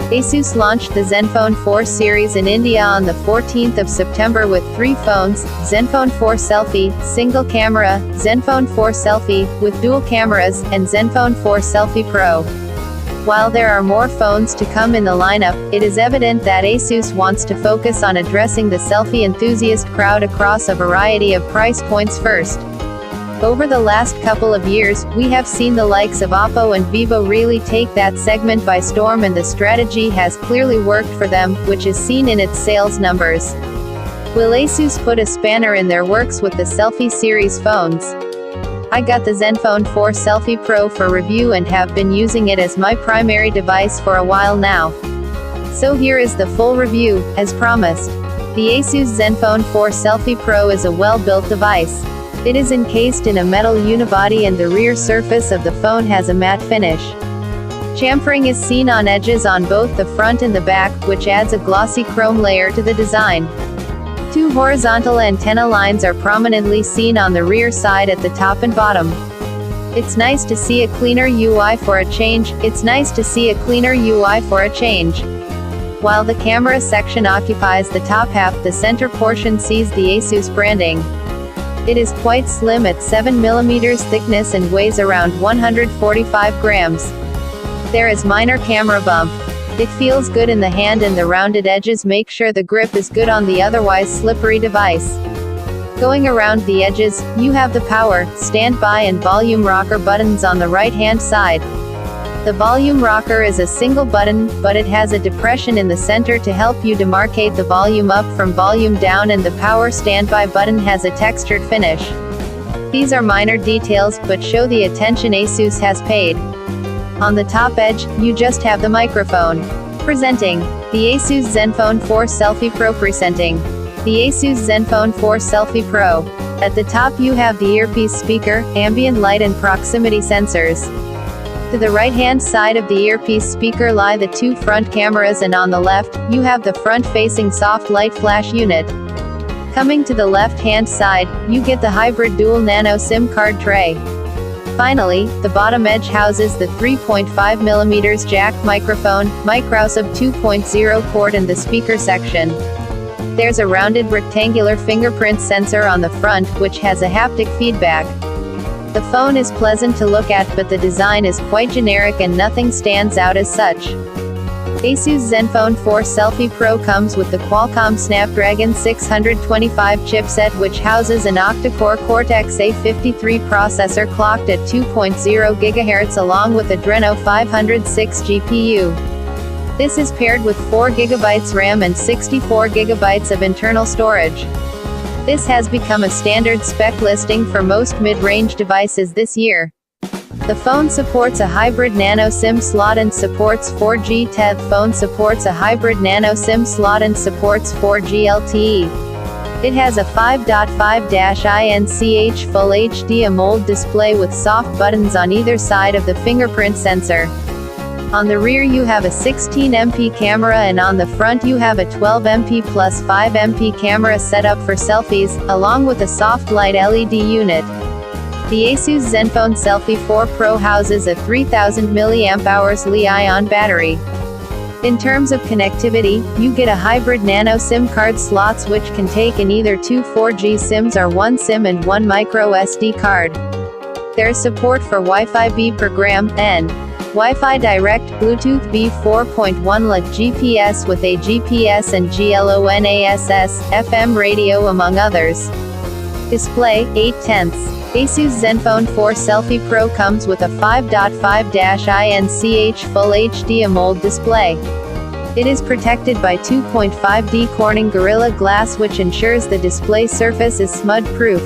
ASUS launched the Zenfone 4 series in India on the 14th of September with 3 phones: Zenfone 4 Selfie, single camera, Zenfone 4 Selfie, with dual cameras, and Zenfone 4 Selfie Pro. While there are more phones to come in the lineup, it is evident that ASUS wants to focus on addressing the selfie enthusiast crowd across a variety of price points first. Over the last couple of years, we have seen the likes of Oppo and Vivo really take that segment by storm, and the strategy has clearly worked for them, which is seen in its sales numbers. Will ASUS put a spanner in their works with the Selfie series phones? I got the Zenfone 4 Selfie Pro for review and have been using it as my primary device for a while now. So here is the full review, as promised. The ASUS Zenfone 4 Selfie Pro is a well-built device. It is encased in a metal unibody and the rear surface of the phone has a matte finish. Chamfering is seen on edges on both the front and the back, which adds a glossy chrome layer to the design. 2 horizontal antenna lines are prominently seen on the rear side at the top and bottom. It's nice to see a cleaner UI for a change. While the camera section occupies the top half, the center portion sees the ASUS branding. It is quite slim at 7mm thickness and weighs around 145 grams. There is minor camera bump. It feels good in the hand, and the rounded edges make sure the grip is good on the otherwise slippery device. Going around the edges, you have the power, standby and volume rocker buttons on the right-hand side. The volume rocker is a single button, but it has a depression in the center to help you demarcate the volume up from volume down, and the power standby button has a textured finish. These are minor details, but show the attention ASUS has paid. On the top edge, you just have the microphone. Presenting. The ASUS Zenfone 4 Selfie Pro. Presenting. The ASUS Zenfone 4 Selfie Pro. At the top you have the earpiece speaker, ambient light and proximity sensors. To the right-hand side of the earpiece speaker lie the 2 front cameras, and on the left, you have the front-facing soft light flash unit. Coming to the left-hand side, you get the hybrid dual nano SIM card tray. Finally, the bottom edge houses the 3.5mm jack microphone, microSUB 2.0 port, and the speaker section. There's a rounded rectangular fingerprint sensor on the front, which has a haptic feedback. The phone is pleasant to look at, but the design is quite generic and nothing stands out as such. ASUS Zenfone 4 Selfie Pro comes with the Qualcomm Snapdragon 625 chipset, which houses an octa-core Cortex-A53 processor clocked at 2.0 GHz along with Adreno 506 GPU. This is paired with 4 GB RAM and 64 GB of internal storage. This has become a standard spec listing for most mid-range devices this year. The phone supports a hybrid nano SIM slot and supports 4G LTE. The phone supports a hybrid nano SIM slot and supports 4G LTE. It has a 5.5-inch Full HD AMOLED display with soft buttons on either side of the fingerprint sensor. On the rear you have a 16MP camera, and on the front you have a 12MP plus 5MP camera set up for selfies, along with a soft light LED unit. The ASUS Zenfone Selfie 4 Pro houses a 3000 mAh Li-ion battery. In terms of connectivity, you get a hybrid nano SIM card slots which can take in either 2 4G SIMs or 1 SIM and 1 micro SD card. There's support for Wi-Fi B program, and Wi-Fi Direct, Bluetooth B4.1 LE GPS with a GPS and GLONASS, FM radio among others. Display, 8/10. ASUS Zenfone 4 Selfie Pro comes with a 5.5-inch Full HD AMOLED display. It is protected by 2.5D Corning Gorilla Glass, which ensures the display surface is smudge-proof.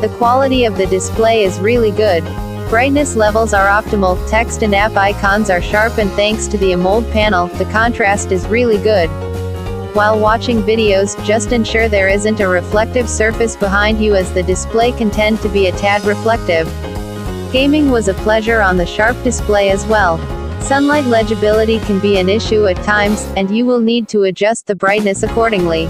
The quality of the display is really good. Brightness levels are optimal, text and app icons are sharp, and thanks to the AMOLED panel, the contrast is really good. While watching videos, just ensure there isn't a reflective surface behind you, as the display can tend to be a tad reflective. Gaming was a pleasure on the sharp display as well. Sunlight legibility can be an issue at times, and you will need to adjust the brightness accordingly.